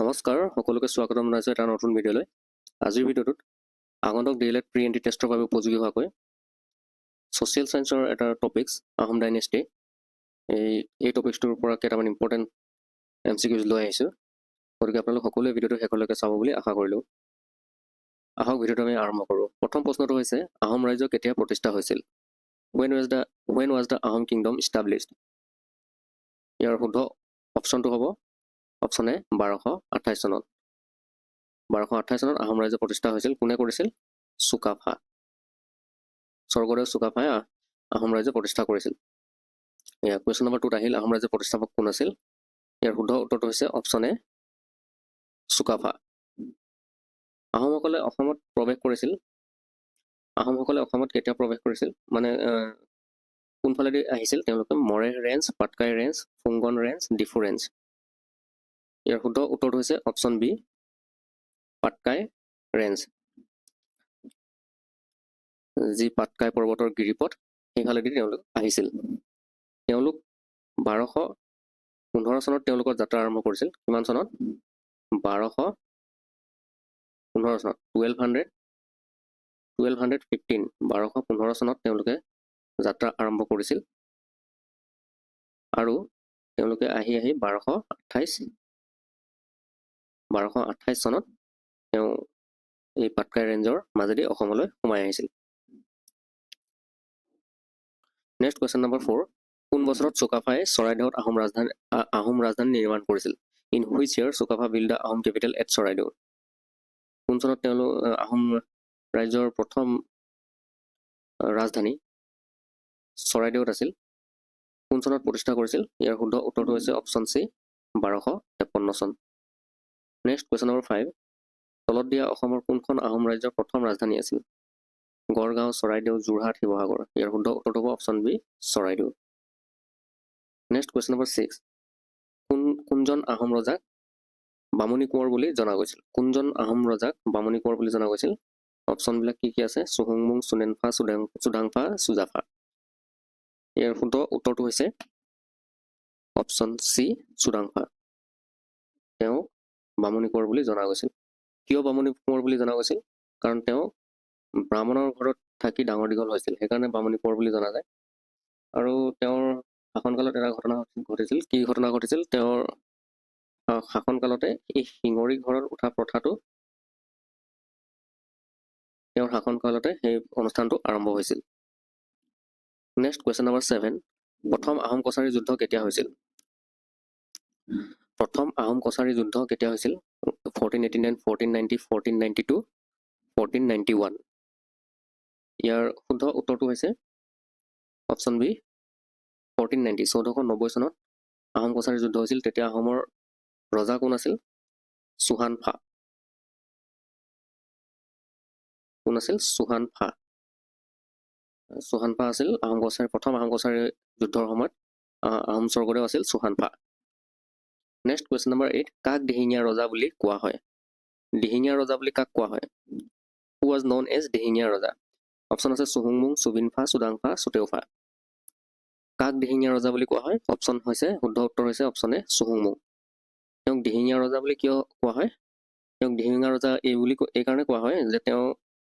নমস্কাৰ সকলোকে স্বাগতম জনাইছোঁ এটা নতুন ভিডিঅ'লৈ। আজিৰ ভিডিঅ'টোত আগন্তুক ডিএলএড প্ৰি এণ্ট্ৰি টেষ্টৰ বাবে উপযোগী হোৱাকৈ ছ'চিয়েল ছায়েন্সৰ এটা টপিকছ আহোম ডাইনেষ্টি এই টপিকছটোৰ পৰা কেইটামান ইম্পৰ্টেণ্ট MCQs লৈ আহিছোঁ। গতিকে আপোনালোক সকলোৱে ভিডিঅ'টো শেষলৈকে চাব বুলি আশা কৰিলোঁ। আহক ভিডিঅ'টো আমি আৰম্ভ কৰোঁ। প্ৰথম প্ৰশ্নটো হৈছে আহোম ৰাজ্য কেতিয়া প্ৰতিষ্ঠা হৈছিল? When was the Ahom kingdom established? ইয়াৰ শুদ্ধ অপশ্যনটো হ'ব অপশ্যন এ 1228 চনত। 1228 চনত আহোম ৰাজ্য প্ৰতিষ্ঠা হৈছিল। কোনে কৰিছিল? চুকাফা। স্বৰ্গদেউ চুকাফাই আহোম ৰাজ্য প্ৰতিষ্ঠা কৰিছিল। এয়া কুৱেশ্যন নম্বৰ 2 আহিল আহোম ৰাজ্যৰ প্ৰতিষ্ঠাপক কোন আছিল? ইয়াৰ শুদ্ধ উত্তৰটো হৈছে অপশ্যন এ চুকাফা। আহোমসকলে অসমত প্ৰৱেশ কৰিছিল। আহোমসকলে অসমত কেতিয়া প্ৰৱেশ কৰিছিল মানে কোনফালেদি আহিছিল? তেওঁলোকে মৰে ৰেঞ্জ, পাটকাই ৰেঞ্জ, ফুংগন ৰেঞ্জ, ডিফু ৰেঞ্জ। ইয়াৰ শুদ্ধ উত্তৰটো হৈছে অপশ্যন বি পাটকাই ৰেঞ্জ। যি পাটকাই পৰ্বতৰ গিৰিপথ সেইফালেদি তেওঁলোক আহিছিল। তেওঁলোক 1215 চনত তেওঁলোকৰ যাত্ৰা আৰম্ভ কৰিছিল। কিমান চনত? 1215 চনত 1215 চনত তেওঁলোকে যাত্ৰা আৰম্ভ কৰিছিল আৰু তেওঁলোকে আহি 1228 চনত তেওঁ এই পাটকাই ৰেঞ্জৰ মাজেদি অসমলৈ সোমাই আহিছিল। নেক্সট কুৱেশ্যন নম্বৰ 4 কোন বছৰত চুকাফাই চৰাইদেউত আহোম ৰাজধানী নিৰ্মাণ কৰিছিল? In which year Sukaphaa build the Ahom capital at Charaideo? কোন চনত তেওঁলোক আহোম ৰাজ্যৰ প্ৰথম ৰাজধানী চৰাইদেউত আছিল? কোন চনত প্ৰতিষ্ঠা কৰিছিল? ইয়াৰ শুদ্ধ উত্তৰটো হৈছে অপশ্যন চি 1253 চন। নেক্সট কুৱেশ্যন নম্বৰ 5 তলত দিয়া অসমৰ কোনখন আহোম ৰাজ্যৰ প্ৰথম ৰাজধানী আছিল? গড়গাঁও, চৰাইদেউ, যোৰহাট, শিৱসাগৰ। ইয়াৰ শুদ্ধ উত্তৰটো হ'ব option B Charaideo. Next question number 6 কোনজন আহোম ৰজাক বামুণী কোঁৱৰ বুলি জনা গৈছিল? কোনজন আহোম ৰজাক বামুণী কোঁৱৰ বুলি জনা গৈছিল? অপশ্যনবিলাক কি আছে? চুহুংমুং, চুনেনফা, চুডাংফা, চুজাফা। ইয়াৰ শুদ্ধ উত্তৰটো হৈছে অপশ্যন চি চুডাংফা। তেওঁ বামুণী কোঁৱৰ বুলি জনা গৈছিল। কিয় বামুণী কোঁৱৰ বুলি জনা গৈছিল? কাৰণ তেওঁ ব্ৰাহ্মণৰ ঘৰত থাকি ডাঙৰ দীঘল হৈছিল, সেইকাৰণে বামুণী কোঁৱৰ বুলি জনা যায়। আৰু তেওঁৰ শাসনকালত এটা ঘটনা ঘটিছিল। কি ঘটনা ঘটিছিল? তেওঁৰ শাসনকালতে এই শিঙৰি ঘৰত উঠা প্ৰথাটো তেওঁৰ শাসনকালতে সেই অনুষ্ঠানটো আৰম্ভ হৈছিল। নেক্সট কুৱেশ্যন নম্বৰ 7 প্ৰথম আহোম কছাৰী যুদ্ধ কেতিয়া হৈছিল? প্ৰথম আহোম কছাৰী যুদ্ধ কেতিয়া হৈছিল? 1489, 1490, 1492, 1491। ইয়াৰ শুদ্ধ উত্তৰটো হৈছে অপশ্যন বি 1490। 1490 চনত আহোম কছাৰী যুদ্ধ হৈছিল। তেতিয়া আহোমৰ ৰজা কোন আছিল? চুহানফা। কোন আছিল? চুহানফা। চুহানফা আছিল প্ৰথম আহোম কছাৰী যুদ্ধৰ সময়ত আহোম স্বৰ্গদেউ আছিল চুহানফা। নেক্সট কুৱেশ্যন নম্বৰ 8 কাক দিহিঙীয়া ৰজা বুলি কোৱা হয়? দিহিঙীয়া ৰজা বুলি কাক কোৱা হয়? Who was known as Dihingia Raja? Option আছে চুহুংমুং, চুবিনফা, চুডাংফা, চুতেউফা। কাক দিহিঙীয়া ৰজা বুলি কোৱা হয়? অপশ্যন হৈছে শুদ্ধ উত্তৰ হৈছে অপশ্যন এ চুহুংমুং। তেওঁক দিহিঙীয়া ৰজা বুলি কিয় কোৱা হয়? তেওঁক দিহিঙীয়া ৰজা এইকাৰণে কোৱা হয় যে তেওঁ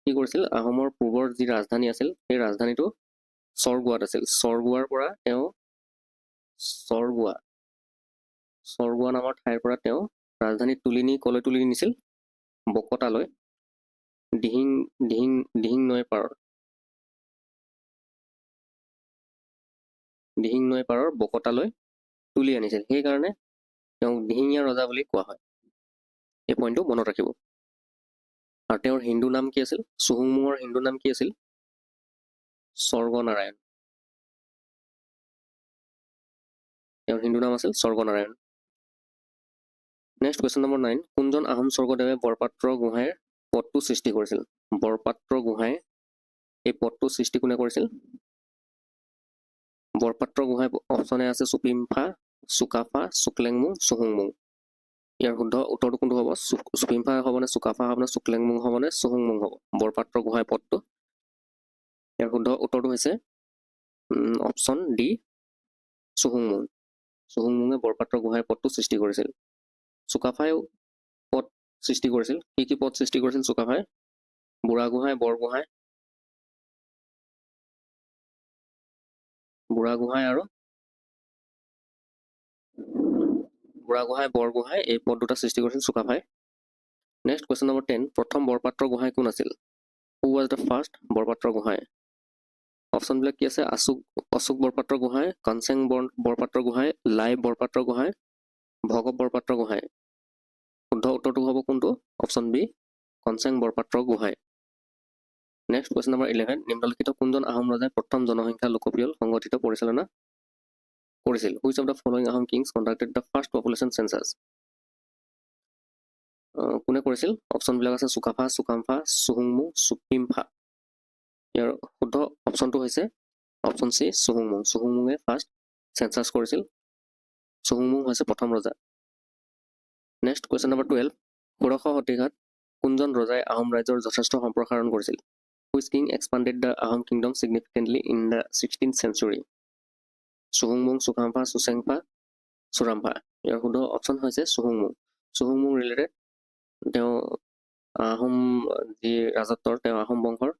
কি কৰিছিল? আহোমৰ পূৰ্বৰ যি ৰাজধানী আছিল সেই ৰাজধানীটো চৰগুৱাত আছিল। চৰগুৱাৰ পৰা তেওঁ চৰগুৱা নামৰ ঠাইৰ পৰা তেওঁ ৰাজধানী তুলি নি কলৈ তুলি নিছিল? বকতালৈ। দিহিং নৈৰ পাৰৰ বকতালৈ তুলি আনিছিল। সেইকাৰণে তেওঁক দিহিঙীয়া ৰজা বুলি কোৱা হয়। এই পইণ্টটো মনত ৰাখিব। আৰু তেওঁৰ হিন্দু নাম কি আছিল? চুহুংমুঙৰ হিন্দু নাম কি আছিল? স্বৰ্গনাৰায়ণ। তেওঁৰ হিন্দু নাম আছিল স্বৰ্গনাৰায়ণ। নেক্সট কুৱেশ্যন নম্বৰ 9 কোনজন আহোম স্বৰ্গদেৱে বৰপাত্ৰ গোহাঁইৰ পদটো সৃষ্টি কৰিছিল? বৰপাত্ৰ গোহাঁই এই পদটো সৃষ্টি কোনে কৰিছিল? বৰপাত্ৰ গোহাঁই অপশ্যনে আছে চুপিমফা, চুকাফা, চুকলেংমুং, চুহুংমুং। ইয়াৰ শুদ্ধ উত্তৰটো কোনটো হ'ব? চুপিমফা হ'বনে, চুকাফা হ'বনে, চুকলেংমুং হ'বনে, চুহুংমুং হ'ব? বৰপাত্ৰ গোহাঁই পদটো। ইয়াৰ শুদ্ধ উত্তৰটো হৈছে অপশ্যন ডি চুহুংমুং। চুহুংমুঙে বৰপাত্ৰ গোহাঁই পদটো সৃষ্টি কৰিছিল। চুকাফাইও সৃষ্টি কৰিছিল কি পদ সৃষ্টি কৰিছিল চুকাফাই বুঢ়াগোহাঁই বৰগোহাঁই আৰু বুঢ়াগোহাঁই বৰগোহাঁই এই পদ দুটা সৃষ্টি কৰিছিল চুকাফাই নেক্সট কুৱেশ্যন নম্বৰ 10 প্ৰথম বৰপাত্ৰ গোহাঁই কোন আছিল who was the first Borpatra Gohain অপশ্যনবিলাক কি আছে অশোক বৰপাত্ৰ গোহাঁই কনচেং বৰপাত্ৰ গোহাঁই লাই বৰপাত্ৰ গোহাঁই ভগৱ বৰপাত্ৰ গোহাঁই শুদ্ধ উত্তৰটো হ'ব কোনটো option B Konseng Borpatra Gohain next question number 11 নিম্নলিখিত কোনজন আহোম ৰজাই প্ৰথম জনসংখ্যা লোকপিয়ল সংগঠিত পৰিচালনা কৰিছিল which of the following Ahom Kings conducted the first population census কোনে কৰিছিল অপশ্যনবিলাক আছে চুকাফা চুকাম্ফা চুহুংমুং চুপিম্ফা ইয়াৰ শুদ্ধ অপশ্যনটো হৈছে অপশ্যন চি চুহুংমুঙে ফাৰ্ষ্ট চেঞ্চাছ কৰিছিল চুহুংমুং হৈছে প্ৰথম ৰজা নেক্সট কুৱেশ্যন নম্বৰ 12 ষোড়শ শতিকাত কোনজন ৰজাই আহোম ৰাজ্যৰ যথেষ্ট সম্প্ৰসাৰণ কৰিছিল which king expanded the Ahom kingdom significantly in the 16th century চুহুংমুং চুকাম্ফা চুচেংফা চুৰাম্ফা ইয়াৰ শুদ্ধ অপশ্যন হৈছে চুহুংমুং ৰিলেটেড তেওঁ আহোম যি ৰাজত্বৰ তেওঁ আহোম বংশৰ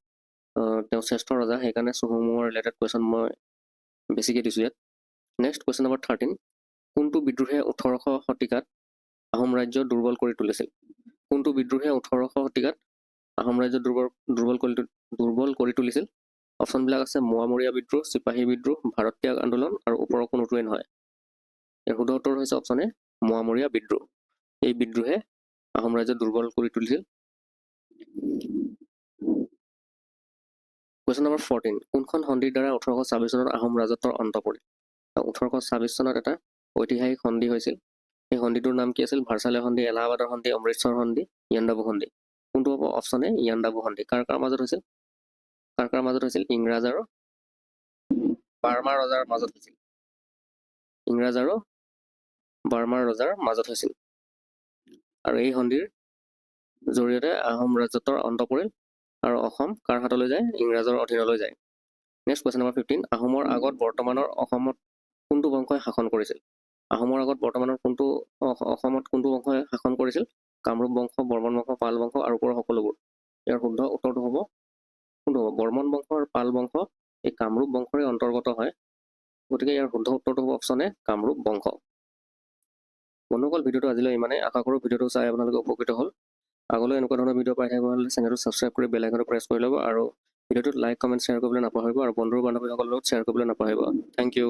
তেওঁ শ্ৰেষ্ঠ ৰজা সেইকাৰণে চুহুংমুঙৰ ৰিলেটেড কুৱেশ্যন মই বেছিকৈ দিছোঁ ইয়াত নেক্সট কুৱেশ্যন নম্বৰ 13 কোনটো বিদ্ৰোহে 18শ শতিকাত আহোম ৰাজ্য দুৰ্বল কৰি তুলিছিল কোনটো বিদ্ৰোহে 18শ শতিকাত আহোম ৰাজ্য দুৰ্বল কৰি তুলিছিল অপশ্যনবিলাক আছে মোৱামৰীয়া বিদ্ৰোহ চিপাহী বিদ্ৰোহ ভাৰত ত্যাগ আন্দোলন আৰু ওপৰৰ কোনোটোৱে নহয় ইয়াৰ শুদ্ধ উত্তৰ হৈছে অপশ্যন এ মোৱামৰীয়া বিদ্ৰোহ এই বিদ্ৰোহে আহোম ৰাজ্য দুৰ্বল কৰি তুলিছিল কুৱেশ্যন নম্বৰ 14 কোনখন সন্ধিৰ দ্বাৰা 1826 চনত আহোম ৰাজত্বৰ অন্ত পৰিল 1826 চনত এটা ঐতিহাসিক সন্ধি হৈছিল এই সন্ধিটোৰ নাম কি আছিল ভাৰ্চালে সন্ধি এলাহাবাদৰ সন্ধি অমৃতসৰ সন্ধি ইয়াণ্ডাবু সন্ধি কোনটো হ'ব অপশ্যন এ ইয়াণ্ডাবু সন্ধি কাৰ মাজত হৈছিল ইংৰাজ আৰু বাৰ্মা ৰজাৰ মাজত হৈছিল ইংৰাজ আৰু বাৰ্মাৰ ৰজাৰ মাজত হৈছিল আৰু এই সন্ধিৰ জৰিয়তে আহোম ৰাজত্বৰ অন্ত পৰিল আৰু অসম কাৰ হাতলৈ যায় ইংৰাজৰ অধীনলৈ যায় নেক্সট কুৱেশ্যন নম্বৰ 15 আহোমৰ আগত বৰ্তমানৰ অসমত কোনটো বংশই শাসন কৰিছিল আহোমৰ আগত বৰ্তমানৰ অসমত কোনটো বংশই শাসন কৰিছিল কামৰূপ বংশ বৰ্মন বংশ পাল বংশ আৰু ওপৰৰ সকলোবোৰ ইয়াৰ শুদ্ধ উত্তৰটো হ'ব কোনটো হ'ব বৰ্মন বংশ আৰু পাল বংশ এই কামৰূপ বংশৰে অন্তৰ্গত হয় গতিকে ইয়াৰ শুদ্ধ উত্তৰটো হ'ব অপশ্যন এ কামৰূপ বংশ বন্ধুসকল ভিডিঅ'টো আজিলৈ ইমানেই আশা কৰোঁ ভিডিঅ'টো চাই আপোনালোকে উপকৃত হ'ল আগলৈ এনেকুৱা ধৰণৰ ভিডিঅ' পাই থাকিব হ'লে চেনেলটো ছাবস্ক্ৰাইব কৰি বেল আইকনটো প্ৰেছ কৰি ল'ব আৰু ভিডিঅ'টোত লাইক কমেণ্ট শ্বেয়াৰ কৰিবলৈ নাপাহৰিব আৰু বন্ধু বান্ধৱীসকলৰ লগত শ্বেয়াৰ কৰিবলৈ নাপাহৰিব থেংক ইউ